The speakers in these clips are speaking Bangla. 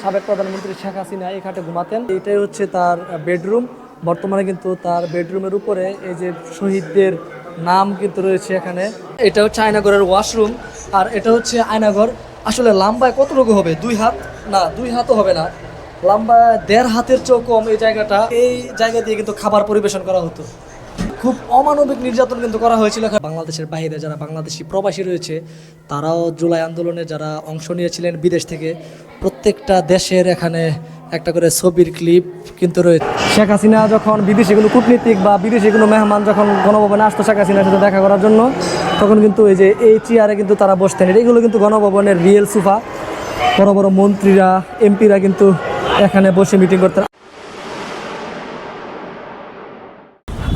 সাবেক প্রধানমন্ত্রী শেখ হাসিনা এই খাটে ঘুমাতেন। এটাই হচ্ছে তার বেডরুম। বর্তমানে কিন্তু তার বেডরুমের উপরে এই যে শহীদদের নাম কিন্তু রয়েছে এখানে। এটা হচ্ছে আয়নাঘরের ওয়াশরুম, আর এটা হচ্ছে আয়নাঘর। আসলে লম্বায় কতটুকু হবে? 2 হাত? না, 2 হাতও হবে না, লম্বা 1.5 হাতের চেয়েও কম এই জায়গাটা। এই জায়গা দিয়ে কিন্তু খাবার পরিবেশন করা হতো। খুব অমানবিক নির্যাতন কিন্তু করা হয়েছিল। বাংলাদেশের বাইরে যারা বাংলাদেশি প্রবাসী রয়েছে তারাও জুলাই আন্দোলনে যারা অংশ নিয়েছিলেন বিদেশ থেকে, প্রত্যেকটা দেশের এখানে একটা করে ছবির ক্লিপ কিন্তু রয়েছে। শেখ হাসিনা যখন বিদেশি কোনো কূটনীতিক বা বিদেশি কোনো মেহমান যখন গণভবনে আসতো শেখ হাসিনার সাথে দেখা করার জন্য, তখন কিন্তু এই যে এই চেয়ারে কিন্তু তারা বসতেন। এগুলো কিন্তু গণভবনের রিয়েল সোফা। বড় বড় মন্ত্রীরা, এমপিরা কিন্তু এখানে বসে মিটিং করতেন।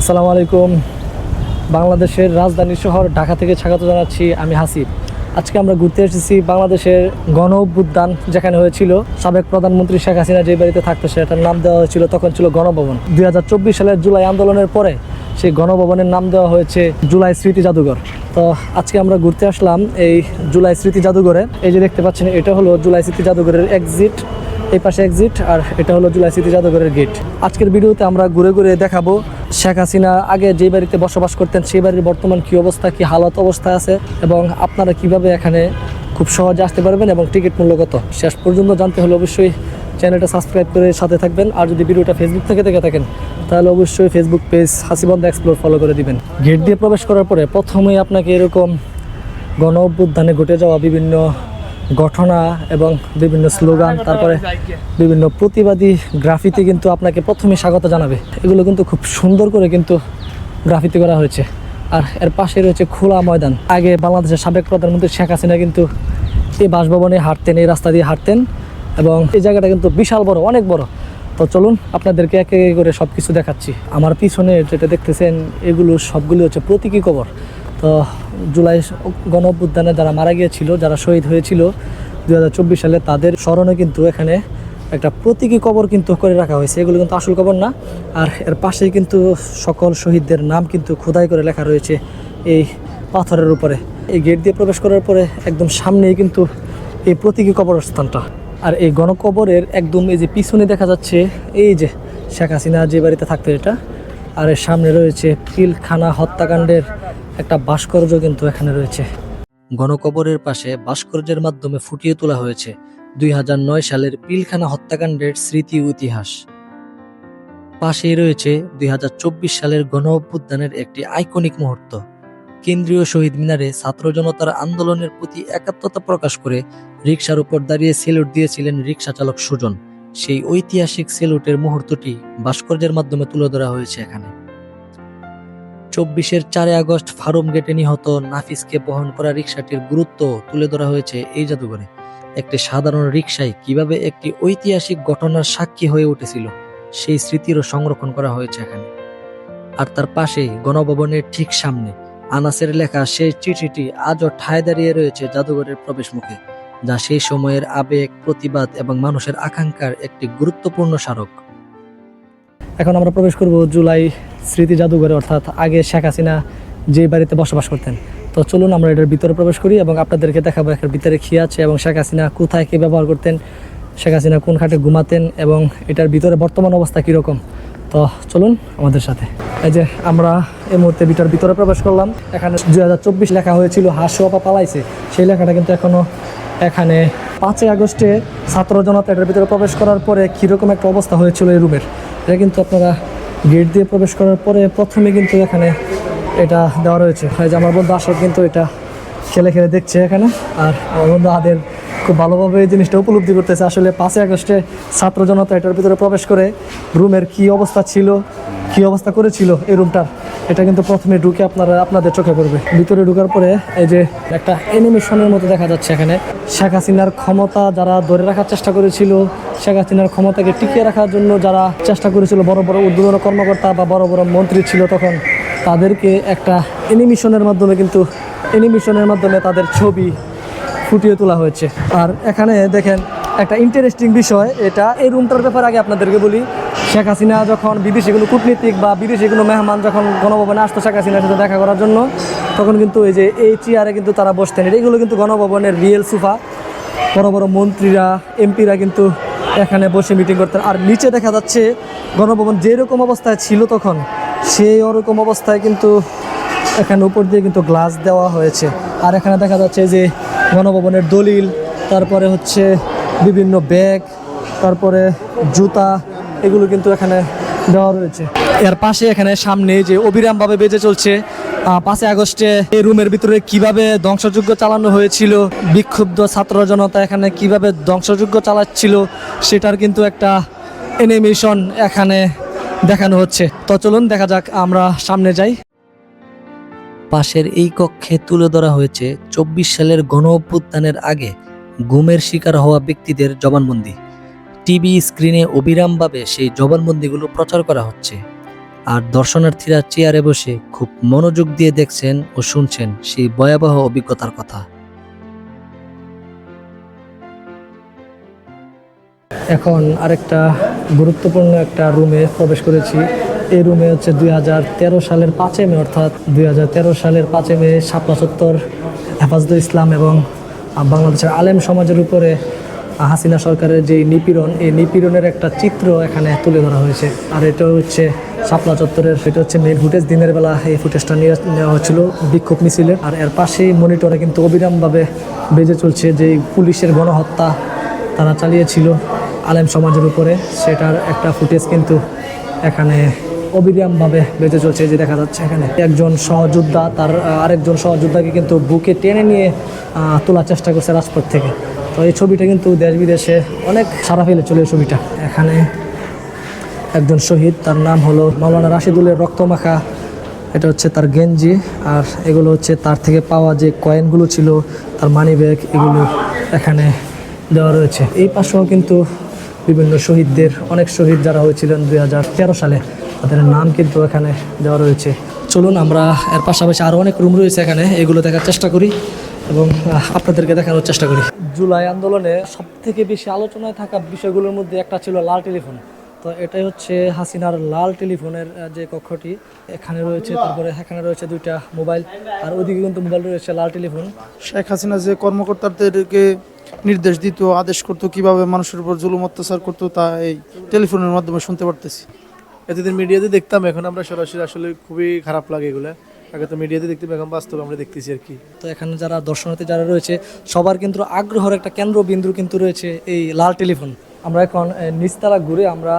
আসসালামু আলাইকুম। বাংলাদেশের রাজধানী শহর ঢাকা থেকে স্বাগত জানাচ্ছি, আমি হাসিব। আজকে আমরা ঘুরতে এসেছি বাংলাদেশের গণ অভ্যুত্থান যেখানে হয়েছিল। সাবেক প্রধানমন্ত্রী শেখ হাসিনা যে বাড়িতে থাকতো সেটার নাম দেওয়া হয়েছিল তখন ছিল গণভবন। 2024 সালের জুলাই আন্দোলনের পরে সেই গণভবনের নাম দেওয়া হয়েছে জুলাই স্মৃতি জাদুঘর। তো আজকে আমরা ঘুরতে আসলাম এই জুলাই স্মৃতি জাদুঘরে। এই যে দেখতে পাচ্ছেন, এটা হলো জুলাই স্মৃতি জাদুঘরের এক্সিট, এই পাশে এক্সিট, আর এটা হলো জুলাই স্মৃতি জাদুঘরের গেট। আজকের ভিডিওতে আমরা ঘুরে ঘুরে দেখাবো শেখ হাসিনা আগে যে বাড়িতে বসবাস করতেন সেই বাড়ির বর্তমান কী অবস্থা, কী হালত অবস্থা আছে, এবং আপনারা কিভাবে এখানে খুব সহজে আসতে পারবেন এবং টিকিট মূল্য কত। শেষ পর্যন্ত জানতে হলে অবশ্যই চ্যানেলটা সাবস্ক্রাইব করে সাথে থাকবেন। আর যদি ভিডিওটা ফেসবুক থেকে দেখে থাকেন তাহলে অবশ্যই ফেসবুক পেজ হাসিবন্ধ এক্সপ্লোর ফলো করে দিবেন। গেট দিয়ে প্রবেশ করার পরে প্রথমেই আপনাকে এরকম গণ অভ্যুত্থানে ঘটে যাওয়া বিভিন্ন ঘটনা এবং বিভিন্ন স্লোগান, তারপরে বিভিন্ন প্রতিবাদী গ্রাফিতি কিন্তু আপনাকে প্রথমে স্বাগত জানাবে। এগুলো কিন্তু খুব সুন্দর করে কিন্তু গ্রাফিতি করা হয়েছে। আর এর পাশে রয়েছে খোলা ময়দান। আগে বাংলাদেশের সাবেক প্রধানমন্ত্রী শেখ হাসিনা কিন্তু এই বাসভবনে হাঁটতেন, এই রাস্তা দিয়ে হাঁটতেন, এবং এই জায়গাটা কিন্তু বিশাল বড়, অনেক বড়। তো চলুন আপনাদেরকে একে একে করে সব কিছু দেখাচ্ছি। আমার পিছনে যেটা দেখতেছেন এগুলো সবগুলো হচ্ছে প্রতীকী কবর। তো জুলাই গণ অভ্যুত্থানে যারা মারা গিয়েছিল, যারা শহীদ হয়েছিল 2024 সালে, তাদের স্মরণে কিন্তু এখানে একটা প্রতীকী কবর কিন্তু করে রাখা হয়েছে। এগুলো কিন্তু আসল কবর না। আর এর পাশেই কিন্তু সকল শহীদদের নাম কিন্তু খোদাই করে লেখা রয়েছে এই পাথরের উপরে। এই গেট দিয়ে প্রবেশ করার পরে একদম সামনেই কিন্তু এই প্রতীকী কবরস্থানটা। আর এই গণকবরের একদম এই যে পিছনে দেখা যাচ্ছে এই যে শেখ হাসিনা যে বাড়িতে থাকতো এটা। আর এর সামনে রয়েছে পিলখানা হত্যাকাণ্ডের একটা ভাস্কর্য কিন্তু এখানে রয়েছে। গণকবরের পাশে ভাস্কর্যের মাধ্যমে ফুটিয়ে তোলা হয়েছে 2009 সালের পিলখানা হত্যাকাণ্ডের স্মৃতি ও ইতিহাস। পাশেই রয়েছে 2024 সালের গণ অভ্যুত্থানের একটি আইকনিক মুহূর্ত। কেন্দ্রীয় শহীদ মিনারে ছাত্র জনতার আন্দোলনের প্রতি একাত্মতা প্রকাশ করে রিকশার উপর দাঁড়িয়ে সেলুট দিয়েছিলেন রিকশা চালক সুজন। সেই ঐতিহাসিক সেলুটের মুহূর্তটি ভাস্কর্যের মাধ্যমে তুলে ধরা হয়েছে এখানে। 24 আগস্ট ফার্ম গেটে নিহত নাফিসকে বহন করা রিকশাটির গুরুত্ব তুলে ধরা হয়েছে এই জাদুঘরে। একটি সাধারণ রিকশায় কিভাবে একটি ঐতিহাসিক ঘটনার সাক্ষী হয়ে উঠেছিল সেই স্মৃতিরও সংরক্ষণ করা হয়েছে এখানে। আর তার পাশেই গণভবনের ঠিক সামনে আনাসের লেখা সেই চিঠিটি আজও ঠায় দাঁড়িয়ে রয়েছে জাদুঘরের প্রবেশ মুখে, যা সেই সময়ের আবেগ, প্রতিবাদ এবং মানুষের আকাঙ্ক্ষার একটি গুরুত্বপূর্ণ স্মারক। এখন আমরা প্রবেশ করব জুলাই স্মৃতি জাদুঘরে, অর্থাৎ আগে শেখ হাসিনা যে বাড়িতে বসবাস করতেন। তো চলুন আমরা এটার ভিতরে প্রবেশ করি এবং আপনাদেরকে দেখাবো এর ভিতরে কী আছে এবং শেখ হাসিনা কোথায় কী ব্যবহার করতেন, শেখ হাসিনা কোন খাটে ঘুমাতেন এবং এটার ভিতরে বর্তমান অবস্থা কীরকম। তো চলুন আমাদের সাথে। এই যে আমরা এই মুহূর্তে ভিতরে প্রবেশ করলাম। এখানে 2024 লেখা হয়েছিল, হাসু আপা পালাইছে, সেই লেখাটা কিন্তু এখনও এখানে। 5 আগস্টে ছাত্র জনতা এটার ভিতরে প্রবেশ করার পরে কীরকম একটা অবস্থা হয়েছিল এই রুমের, এটা কিন্তু আপনারা গেট দিয়ে প্রবেশ করার পরে প্রথমে কিন্তু এখানে এটা দেওয়া রয়েছে। এই যে আমার বন্ধু আসর কিন্তু এটা খেলে খেলে দেখছে এখানে, আর আমার বন্ধু আদের খুব ভালোভাবে এই জিনিসটা উপলব্ধি করতেছে। আসলে 5 আগস্টে ছাত্র জনতা এটার ভিতরে প্রবেশ করে রুমের কী অবস্থা ছিল, কী অবস্থা করেছিল এই রুমটার, এটা কিন্তু প্রথমে ঢুকে আপনাদের চোখে পড়বে। ভিতরে ঢুকার পরে এই যে একটা অ্যানিমেশনের মতো দেখা যাচ্ছে এখানে। শেখ হাসিনার ক্ষমতা যারা ধরে রাখার চেষ্টা করেছিল, শেখ হাসিনার ক্ষমতাকে টিকিয়ে রাখার জন্য যারা চেষ্টা করেছিল, বড় বড় ঊর্ধ্বতন কর্মকর্তা বা বড় বড় মন্ত্রী ছিল তখন, তাদেরকে একটা অ্যানিমেশনের মাধ্যমে তাদের ছবি ফুটিয়ে তোলা হয়েছে। আর এখানে দেখেন একটা ইন্টারেস্টিং বিষয়, এটা এই রুমটার ব্যাপারে আগে আপনাদেরকে বলি। শেখ হাসিনা যখন বিদেশি কোনো কূটনীতিক বা বিদেশি কোনো মেহমান যখন গণভবনে আসতো শেখ হাসিনার সাথে দেখা করার জন্য, তখন কিন্তু এই যে এই চেয়ারে কিন্তু তারা বসতেন। এগুলো কিন্তু গণভবনের রিয়েল সোফা। বড় বড় মন্ত্রীরা, এমপিরা কিন্তু এখানে বসে মিটিং করতেন। আর নিচে দেখা যাচ্ছে গণভবন যেরকম অবস্থায় ছিল তখন সেই ওরকম অবস্থায় কিন্তু এখানে উপর দিয়ে কিন্তু গ্লাস দেওয়া হয়েছে। আর এখানে দেখা যাচ্ছে যে গণভবনের দলিল, তারপরে হচ্ছে বিভিন্ন ব্যাগ, তারপরে জুতা, এগুলো কিন্তু এখানে দেওয়া রয়েছে। এর পাশে এখানে সামনে যে অবিরামভাবে বেজে চলছে 5 আগস্টে এই রুমের ভিতরে কিভাবে ধ্বংসযজ্ঞ চালানো হয়েছিল, বিক্ষুব্ধ ছাত্র জনতা এখানে কিভাবে ধ্বংসযজ্ঞ চালাচ্ছিল সেটার কিন্তু একটা অ্যানিমেশন এখানে দেখানো হচ্ছে। তো চলুন দেখা যাক, আমরা সামনে যাই। পাশের এই কক্ষে তুলে ধরা হয়েছে 24 সালের গণ অভ্যুত্থানের আগে গুমের শিকার হওয়া ব্যক্তিদের জবানবন্দি। টিভি স্ক্রিনে অবিরামভাবে সেই জবানবন্দিগুলো প্রচার করা হচ্ছে, আর দর্শনার্থীরা চেয়ারে বসে খুব মনোযোগ দিয়ে দেখছেন ও শুনছেন সেই ভয়াবহ অভিজ্ঞতার কথা। এখন আরেকটা গুরুত্বপূর্ণ একটা রুমে প্রবেশ করেছি। এই রুমে হচ্ছে 2013 সালের 5 মে, অর্থাৎ 2013 সালের 5 মে শাপলা চত্বর হেফাজতে ইসলাম এবং বাংলাদেশের আলেম সমাজের উপরে হাসিনা সরকারের যে নিপীড়ন, এই নিপীড়নের একটা চিত্র এখানে তুলে ধরা হয়েছে। আর এটা হচ্ছে শাপলা চত্বরের, এটা হচ্ছে মেইন ফুটেজ। দিনের বেলা এই ফুটেজটা নেওয়া হচ্ছিল বিক্ষোভ মিছিলের। আর এর পাশেই মনিটরে কিন্তু অবিরামভাবে বেজে চলছে যে পুলিশের গণহত্যা তারা চালিয়েছিল আলেম সমাজের উপরে, সেটার একটা ফুটেজ কিন্তু এখানে অবিরামভাবে বেজে চলছে। যে দেখা যাচ্ছে এখানে একজন সহযোদ্ধা তার আরেকজন সহযোদ্ধাকে কিন্তু বুকে টেনে নিয়ে তোলার চেষ্টা করছে রাজপথ থেকে। তো এই ছবিটা কিন্তু দেশ বিদেশে অনেক সাড়া ফেলেছিল এই ছবিটা। এখানে একজন শহীদ, তার নাম হলো মাওলানা রাশিদুলের রক্তমাখা, এটা হচ্ছে তার গেঞ্জি, আর এগুলো হচ্ছে তার থেকে পাওয়া যে কয়েনগুলো ছিল, তার মানি ব্যাগ, এগুলো এখানে দেওয়া রয়েছে। এই পাশেও কিন্তু বিভিন্ন শহীদদের, অনেক শহীদ যারা হয়েছিলেন 2013 সালে, তাদের নাম কিন্তু এখানে দেওয়া রয়েছে। চলুন আমরা এর পাশাপাশি আরও অনেক রুম রয়েছে এখানে, এগুলো দেখার চেষ্টা করি এবং আপনাদেরকে দেখানোর চেষ্টা করি। জুলাই আন্দোলনে সবথেকে বেশি আলোচনায় থাকা বিষয়গুলোর মধ্যে একটা ছিল লাল টেলিফোন। তো এটাই হচ্ছে হাসিনার লাল টেলিফোনের যে কক্ষটি এখানে রয়েছে। তারপরে এখানে রয়েছে 2টা মোবাইল, আর ওইদিকে কিন্তু মোবাইল রয়েছে লাল টেলিফোন। শেখ হাসিনা যে কর্মকর্তাদেরকে নির্দেশ দিত, আদেশ করতো, কিভাবে মানুষের উপর জুলুম অত্যাচার করতো, তা এই টেলিফোনের মাধ্যমে শুনতে পারতেছি। এতদিন মিডিয়াতে দেখতাম, এখন আমরা সরাসরি, আসলে খুবই খারাপ লাগে এগুলো। আগে তো মিডিয়াতে দেখতাম, এখন বাস্তবে আমরা দেখতেছি আর কি। তো এখানে যারা দর্শনার্থী যারা রয়েছে সবার কিন্তু আগ্রহের একটা কেন্দ্রবিন্দু কিন্তু রয়েছে এই লাল টেলিফোন। আমরা এখন নিচতলা ঘুরে আমরা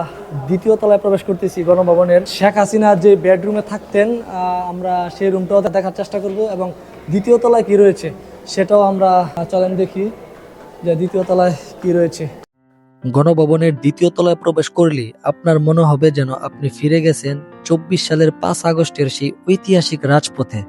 2য় তলায় প্রবেশ করতেছি গণভবনের। শেখ হাসিনা যে বেডরুমে থাকতেন আমরা সেই রুমটাও দেখার চেষ্টা করব, এবং 2য় তলায় কি রয়েছে সেটাও আমরা চলেন দেখি যে 2য় তলায় কি রয়েছে। গণভবনের 2য় তলায় প্রবেশ করলে আপনার মনে হবে যেন আপনি ফিরে গেছেন 24 সালের 5 আগস্টের সেই ঐতিহাসিক রাজপথে।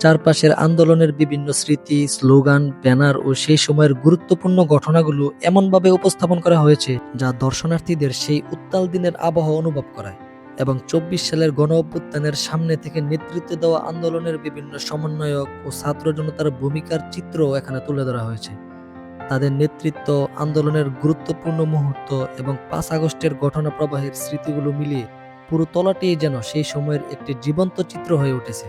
চারপাশের আন্দোলনের বিভিন্ন স্মৃতি, স্লোগান, ব্যানার ও সেই সময়ের গুরুত্বপূর্ণ ঘটনাগুলো এমনভাবে উপস্থাপন করা হয়েছে যা দর্শনার্থীদের সেই উত্তাল দিনের আবহাওয়া অনুভব করায়। এবং 24 সালের গণ অভ্যুত্থানের সামনে থেকে নেতৃত্ব দেওয়া আন্দোলনের বিভিন্ন সমন্বয়ক ও ছাত্র জনতার ভূমিকার চিত্রও এখানে তুলে ধরা হয়েছে। তাদের নেতৃত্ব, আন্দোলনের গুরুত্বপূর্ণ মুহূর্ত এবং 5 আগস্টের ঘটনা প্রবাহের স্মৃতিগুলো মিলিয়ে পুরো তলাটিই যেন সেই সময়ের একটি জীবন্ত চিত্র হয়ে উঠেছে।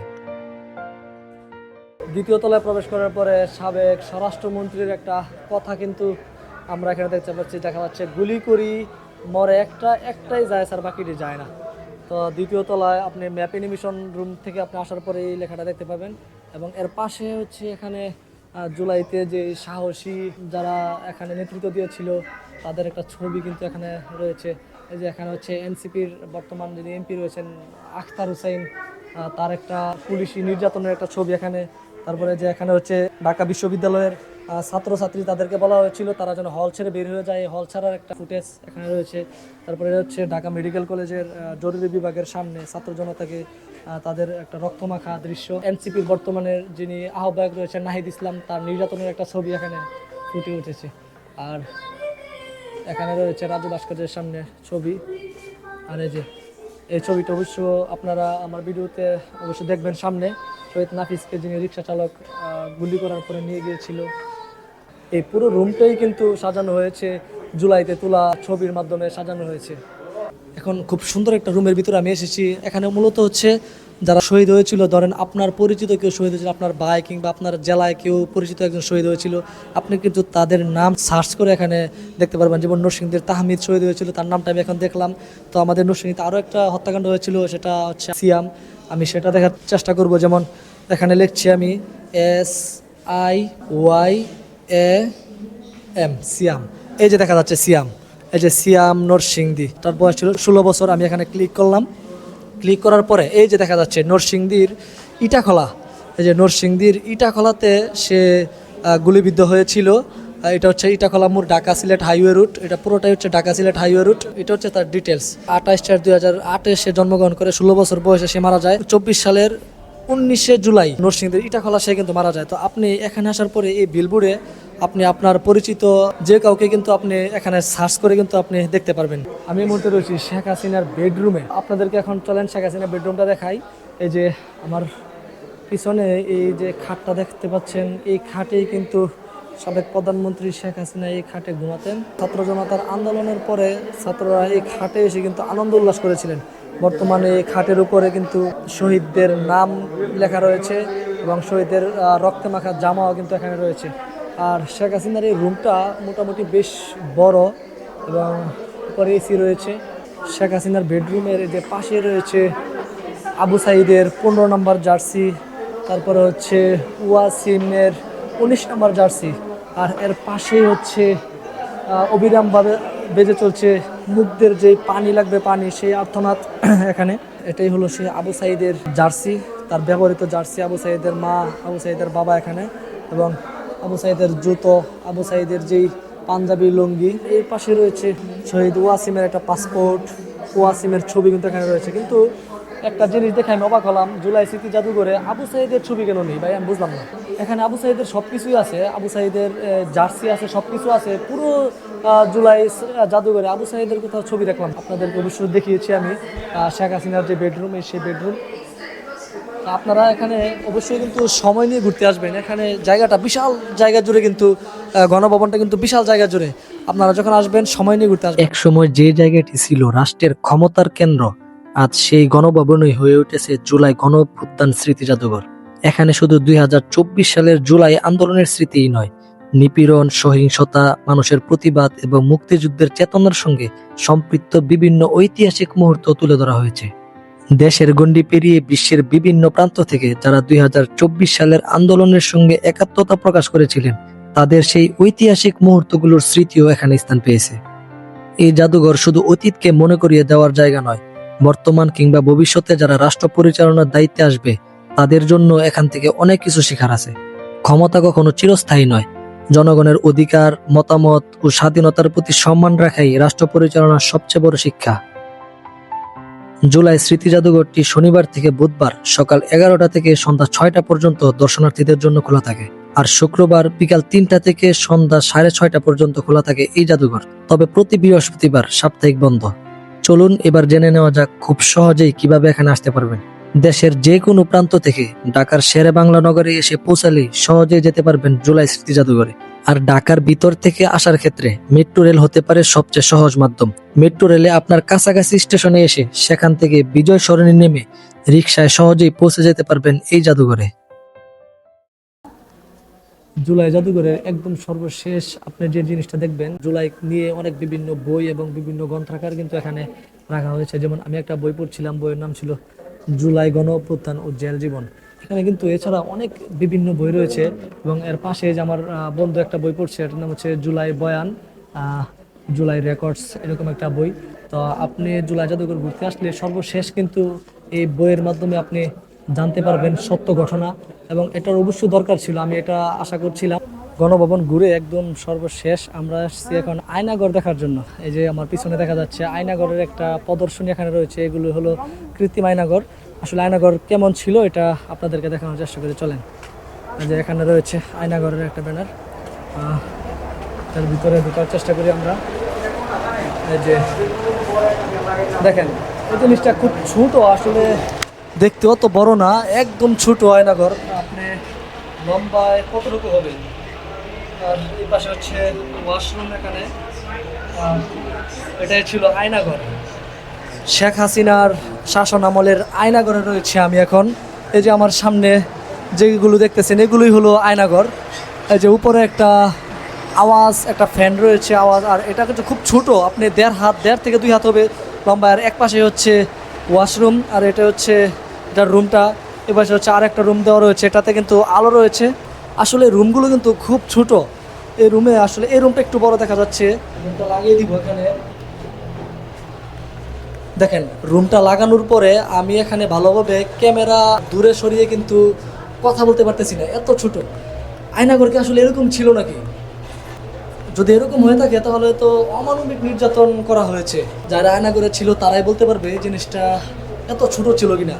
2য় তলায় প্রবেশ করার পরে সাবেক স্বরাষ্ট্রমন্ত্রীর একটা কথা কিন্তু আমরা এখানে দেখতে পাচ্ছি, দেখা যাচ্ছে গুলি করি মরে একটাই যায় স্যার, বাকিটি যায় না। তো 2য় তলায় আপনি ম্যাপ অ্যানিমেশন রুম থেকে আপনি আসার পরে এই লেখাটা দেখতে পাবেন। এবং এর পাশে হচ্ছে এখানে জুলাইতে যে সাহসী যারা এখানে নেতৃত্ব দিয়েছিল তাদের একটা ছবি কিন্তু এখানে রয়েছে। এই যে এখানে হচ্ছে এনসিপির বর্তমান যিনি এমপি রয়েছেন আখতার হুসাইন, তার একটা পুলিশি নির্যাতনের একটা ছবি এখানে। তারপরে যে এখানে হচ্ছে ঢাকা বিশ্ববিদ্যালয়ের ছাত্রছাত্রী, তাদেরকে বলা হয়েছিল তারা যেন হল ছেড়ে বের হয়ে যায়, হল ছাড়ার একটা ফুটেজ এখানে রয়েছে। তারপরে হচ্ছে ঢাকা মেডিকেল কলেজের জরুরি বিভাগের সামনে ছাত্র জনতাকে তাদের একটা রক্তমাখা দৃশ্য। এনসিপির বর্তমানের যিনি আহ্বায়ক রয়েছেন নাহিদ ইসলাম, তার নির্যাতনের একটা ছবি এখানে ফুটে উঠেছে। আর এখানে রয়েছে রাজু ভাস্কর্যের সামনে ছবি। আর এই ছবিটা অবশ্য আপনারা আমার ভিডিওতে অবশ্যই দেখবেন। সামনে শহীদ নাফিসকে যিনি রিক্সা চালক গুলি করার পরে নিয়ে গিয়েছিল। এই পুরো রুমটাই কিন্তু সাজানো হয়েছে জুলাইতে তোলা ছবির মাধ্যমে সাজানো হয়েছে। এখন খুব সুন্দর একটা রুমের ভিতরে আমি এসেছি। এখানে মূলত হচ্ছে যারা শহীদ হয়েছিল, ধরেন আপনার পরিচিত কেউ শহীদ হয়েছিল, আপনার ভাই কিংবা আপনার জেলায় কেউ পরিচিত একজন শহীদ হয়েছিল, আপনি কিন্তু তাদের নাম সার্চ করে এখানে দেখতে পারবেন। যেমন নরসিংদীর তাহমিদ শহীদ হয়েছিল, তার নামটা আমি এখন দেখলাম। তো আমাদের নরসিংদীতে আরও একটা হত্যাকাণ্ড হয়েছিল, সেটা হচ্ছে সিয়াম। আমি সেটা দেখার চেষ্টা করব। যেমন এখানে লিখছি আমি SIYAM, সিয়াম। এই যে দেখা যাচ্ছে সিয়াম, এই যে সিয়াম নরসিংদী, তার বয়স ছিল 16 বছর। আমি এখানে ক্লিক করলাম। ক্লিক করার পরে এই যে দেখা যাচ্ছে নরসিংদীর ইটাখলা, এই যে নরসিংদীর ইটাখলাতে সে গুলিবিদ্ধ হয়েছিল। এটা হচ্ছে ইটাখলা মোড়, ঢাকা সিলেট হাইওয়ে রুট। এটা পুরোটাই হচ্ছে ঢাকা সিলেট হাইওয়ে রুট। এটা হচ্ছে তার ডিটেলস। 28/4/2008 সে জন্মগ্রহণ করে, 16 বছর বয়সে সে মারা যায়। 24 সালের 19 জুলাই নরসিংদীর ইটাখলা সে কিন্তু মারা যায়। তো আপনি এখানে আসার পরে এই বিলবোর্ডে আপনি আপনার পরিচিত যে কাউকে কিন্তু আপনি এখানে সার্চ করে কিন্তু আপনি দেখতে পারবেন। আমি এই মুহূর্তে রয়েছি শেখ হাসিনার বেডরুমে। আপনাদেরকে এখন চলেন শেখ হাসিনার বেডরুমটা দেখাই। এই যে আমার পিছনে এই যে খাটটা দেখতে পাচ্ছেন, এই খাটেই কিন্তু সাবেক প্রধানমন্ত্রী শেখ হাসিনা এই খাটে ঘুমাতেন। ছাত্র জনতার আন্দোলনের পরে ছাত্ররা এই খাটে এসে কিন্তু আনন্দ উল্লাস করেছিলেন। বর্তমানে এই খাটের উপরে কিন্তু শহীদদের নাম লেখা রয়েছে এবং শহীদদের রক্তে মাখা জামাও কিন্তু এখানে রয়েছে। আর শেখ হাসিনার এই রুমটা মোটামুটি বেশ বড় এবং উপরে এসি রয়েছে। শেখ হাসিনার বেডরুমের যে পাশে রয়েছে আবু সাইদের 15 নম্বর জার্সি, তারপরে হচ্ছে ওয়াসিমের 19 নম্বর জার্সি, আর এর পাশেই হচ্ছে অবিরামভাবে বেজে চলছে মুগ্ধের যে পানি লাগবে পানি, সেই আর্তনাদ এখানে। এটাই হলো সেই আবু সাইদের জার্সি, তার ব্যবহৃত জার্সি। আবু সাইদের মা, আবু সাইদের বাবা এখানে, এবং আবু সাইদের জুতো, আবু সাইদের যেই পাঞ্জাবি লুঙ্গি। এই পাশে রয়েছে শহীদ ওয়াসিমের একটা পাসপোর্ট, ওয়াসিমের ছবি কিন্তু এখানে রয়েছে। কিন্তু একটা জিনিস দেখে আমি অবাক হলাম, জুলাই স্মৃতি জাদুঘরে আবু সাইদের ছবি কেন নেই ভাই, আমি বুঝলাম না। এখানে আবু সাইদের সব কিছুই আছে, আবু সাইদের জার্সি আছে, সব কিছু আছে। পুরো জুলাই জাদুঘরে আবু সাইদের কোথাও ছবি দেখলাম। আপনাদেরকে অবশ্যই দেখিয়েছি আমি শেখ হাসিনার যে বেডরুম, সেই বেডরুম। আপনারা এখানে অবশ্যই কিন্তু সময় নিয়ে ঘুরতে আসবেন। এখানে জায়গাটা বিশাল জায়গা জুড়ে, কিন্তু গণভবনটা কিন্তু বিশাল জায়গা জুড়ে। আপনারা যখন আসবেন সময় নিয়ে ঘুরতে আসবেন। একসময় যে জায়গাটি ছিল রাষ্ট্রের ক্ষমতার কেন্দ্র, আজ সেই গণভবনই হয়ে উঠেছে জুলাই গণঅভ্যুত্থান স্মৃতি জাদুঘর। এখানে শুধু 2024 সালের জুলাই আন্দোলনের স্মৃতিই নয়, নিপীড়ন, সহিংসতা, মানুষের প্রতিবাদ এবং মুক্তিযুদ্ধের চেতনার সঙ্গে সম্পৃক্ত বিভিন্ন ঐতিহাসিক মুহূর্ত তুলে ধরা হয়েছে। দেশের গণ্ডি পেরিয়ে বিশ্বের বিভিন্ন প্রান্ত থেকে যারা 2024 সালের আন্দোলনের সঙ্গে একাত্মতা প্রকাশ করেছিলেন, তাদের সেই ঐতিহাসিক মুহূর্তগুলোর স্মৃতিও এখানে স্থান পেয়েছে। এই জাদুঘর শুধু অতীতকে মনে করিয়ে দেওয়ার জায়গা নয়, বর্তমান কিংবা ভবিষ্যতে যারা রাষ্ট্র পরিচালনার দায়িত্বে আসবে তাদের জন্য এখান থেকে অনেক কিছু শেখার আছে। ক্ষমতা কখনো চিরস্থায়ী নয়। জনগণের অধিকার, মতামত ও স্বাধীনতার প্রতি সম্মান রাখাই রাষ্ট্র পরিচালনার সবচেয়ে বড় শিক্ষা। জুলাই স্মৃতি জাদুঘরটি শনিবার থেকে বুধবার সকাল 11টা থেকে সন্ধ্যা 6টা পর্যন্ত দর্শনার্থীদের জন্য খোলা থাকে, আর শুক্রবার বিকাল 3টা থেকে সন্ধ্যা 6:30 পর্যন্ত খোলা থাকে এই জাদুঘর। তবে প্রতি বৃহস্পতিবার সাপ্তাহিক বন্ধ। চলুন এবার জেনে নেওয়া যাক খুব সহজেই কিভাবে এখানে আসতে পারবেন। দেশের যে কোনো প্রান্ত থেকে ঢাকার শেরে বাংলা নগরে এসে পৌঁছালেই সহজেই যেতে পারবেন জুলাই স্মৃতি জাদুঘরে। আর ঢাকার ভিতর থেকে আসার ক্ষেত্রে মেট্রো রেল হতে পারে সবচেয়ে সহজ মাধ্যম। মেট্রো রেলে আপনার কাছাকাছি স্টেশনে এসে সেখান থেকে বিজয় সরণি নেমে রিকশায় সহজেই পৌঁছে যেতে পারবেন এই জাদুঘরে। জুলাই জাদুঘরের একদম সর্বশেষ আপনি যে জিনিসটা দেখবেন, জুলাই নিয়ে অনেক বিভিন্ন বই এবং বিভিন্ন গ্রন্থাগার কিন্তু এখানে রাখা হয়েছে। যেমন আমি একটা বই পড়ছিলাম, বইয়ের নাম ছিল জুলাই গণঅভ্যুত্থান ও জেল জীবন। এখানে কিন্তু এছাড়া অনেক বিভিন্ন বই রয়েছে, এবং এর পাশে যে আমার বন্ধু একটা বই পড়ছে, এটার নাম হচ্ছে জুলাই বয়ান, জুলাই রেকর্ডস, এরকম একটা বই। তো আপনি জুলাই জাদুঘর ঘুরতে আসলে সর্বশেষ কিন্তু এই বইয়ের মাধ্যমে আপনি জানতে পারবেন সত্য ঘটনা, এবং এটার অবশ্যই দরকার ছিল। আমি এটা আশা করছিলাম। গণভবন ঘুরে একদম সর্বশেষ আমরা আসছি এখন আয়নাঘর দেখার জন্য। এই যে আমার পিছনে দেখা যাচ্ছে আয়নাঘরের একটা প্রদর্শনী এখানে রয়েছে। এগুলো হলো কৃত্রিম আয়নাঘর। আসলে আয়নাঘর কেমন ছিল এটা আপনাদেরকে দেখানোর চেষ্টা করে চলেন। এই যে এখানে রয়েছে আয়নাঘরের একটা ব্যানার, তার ভিতরে ঢোকার চেষ্টা করি আমরা। এই যে দেখেন, এই জিনিসটা খুব ছোট, আসলে দেখতে অত বড় না, একদম ছোট আয়নাঘর। আপনি লম্বায় কতটুকু হবে? আর এই পাশে হচ্ছে ওয়াশরুম এখানে। এটাই ছিল আয়নাঘর। শেখ হাসিনার শাসন আমলের আয়নাগরে রয়েছে আমি এখন। এই যে আমার সামনে যেগুলো দেখতেছেন এগুলোই হলো আয়নাগর। এই যে উপরে একটা আওয়াজ, একটা ফ্যান রয়েছে আওয়াজ, আর এটা কিন্তু খুব ছোট, আপনি 1.5 থেকে 2 হাত হবে লম্বা। আর এক পাশে হচ্ছে ওয়াশরুম, আর এটা হচ্ছে এটার রুমটা। এ পাশে হচ্ছে আর একটা রুম দেওয়া রয়েছে, এটাতে কিন্তু আলো রয়েছে। আসলে রুমগুলো কিন্তু খুব ছোট। এই রুমে আসলে এই রুমটা একটু বড় দেখা যাচ্ছে। রুমটা লাগিয়ে দিব এখানে, দেখেন রুমটা লাগানোর পরে আমি এখানে ভালোভাবে ক্যামেরা দূরে সরিয়ে কিন্তু কথা বলতে পারতেছি না, এত ছোট। আয়নাঘর কি আসলে এরকম ছিল নাকি? যদি এরকম হয়ে থাকে তাহলে তো অমানবিক নির্যাতন করা হয়েছে। যারা আয়নাঘরে ছিল তারাই বলতে পারবে জিনিসটা এত ছোট ছিল কিনা।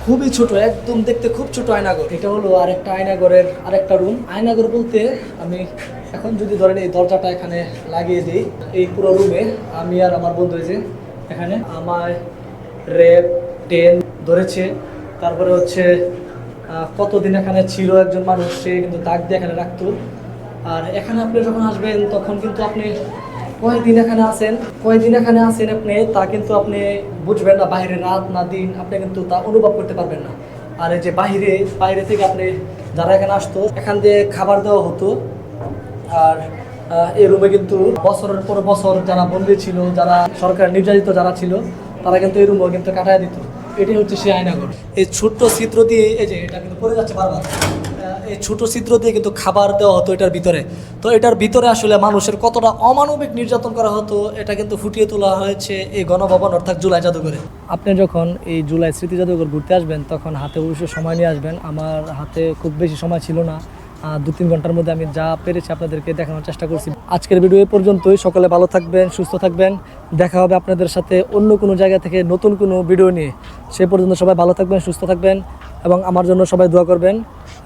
খুবই ছোট, একদম দেখতে খুব ছোট আয়নাঘর। এটা হলো আরেকটা আয়নাঘরের আরেকটা রুম। আয়নাঘর বলতে আমি এখন যদি ধরেন এই দরজাটা এখানে লাগিয়ে দিই, এই পুরো রুমে আমি আর আমার বন্ধু যে এখানে আমার র্যাব 10 ধরেছে। তারপরে হচ্ছে কতদিন এখানে ছিল একজন মানুষ, সে কিন্তু দাগ দিয়ে এখানে রাখতো। আর এখানে আপনি যখন আসবেন তখন কিন্তু আপনি কয়দিন এখানে আছেন আপনি তা কিন্তু আপনি বুঝবেন না। বাইরে রাত না দিন আপনি কিন্তু তা অনুভব করতে পারবেন না। আর এই যে বাইরে থেকে আপনি যারা এখানে আসতো এখান দিয়ে খাবার দেওয়া হতো। আর এই রুমে কিন্তু বছরের পর বছর যারা বন্দী ছিল, যারা সরকার নির্যাতিত যারা ছিল, তারা কিন্তু এই রুমও কিন্তু কাটায় দিত। এটাই হচ্ছে সেই আয়নাঘর। এই ছোট্ট ছিদ্র দিয়ে, এই যে এটা কিন্তু পড়ে যাচ্ছে বারবার, এই ছোট ছিদ্র দিয়ে কিন্তু খাবার দেওয়া হতো এটার ভিতরে। তো এটার ভিতরে আসলে মানুষের কতটা অমানবিক নির্যাতন করা হতো এটা কিন্তু ফুটিয়ে তোলা হয়েছে এই গণভবন অর্থাৎ জুলাই জাদুঘরে। আপনি যখন এই জুলাই স্মৃতি জাদুঘর ঘুরতে আসবেন তখন হাতে অবশ্যই সময় নিয়ে আসবেন। আমার হাতে খুব বেশি সময় ছিল না, 2-3 ঘন্টার মধ্যে আমি যা পেরেছি আপনাদেরকে দেখানোর চেষ্টা করছি। আজকের ভিডিও এই পর্যন্তই। সকলে ভালো থাকবেন, সুস্থ থাকবেন। দেখা হবে আপনাদের সাথে অন্য কোনো জায়গা থেকে নতুন কোনো ভিডিও নিয়ে। সে পর্যন্ত সবাই ভালো থাকবেন, সুস্থ থাকবেন এবং আমার জন্য সবাই দোয়া করবেন।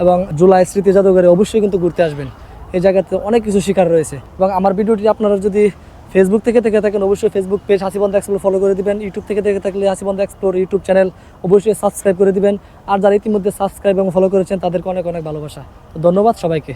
এবং জুলাই স্মৃতি জাদুঘরে অবশ্যই কিন্তু ঘুরতে আসবেন। এই জায়গাতে অনেক কিছু শেখার রয়েছে। এবং আমার ভিডিওটি আপনারা যদি ফেসবুক থেকে থাকেন অবশ্যই ফেসবুক পেজ হাসিবন্ধ এক্সপ্লোর ফলো করে দিবেন। ইউটিউব থেকে থাকলে হাসিবন্ধ এক্সপ্লোর ইউটিউব চ্যানেল অবশ্যই সাবস্ক্রাইব করে দিবেন। আর যারা ইতিমধ্যে সাবস্ক্রাইব এবং ফলো করেছেন তাদেরকে অনেক অনেক ভালোবাসা। তো ধন্যবাদ সবাইকে।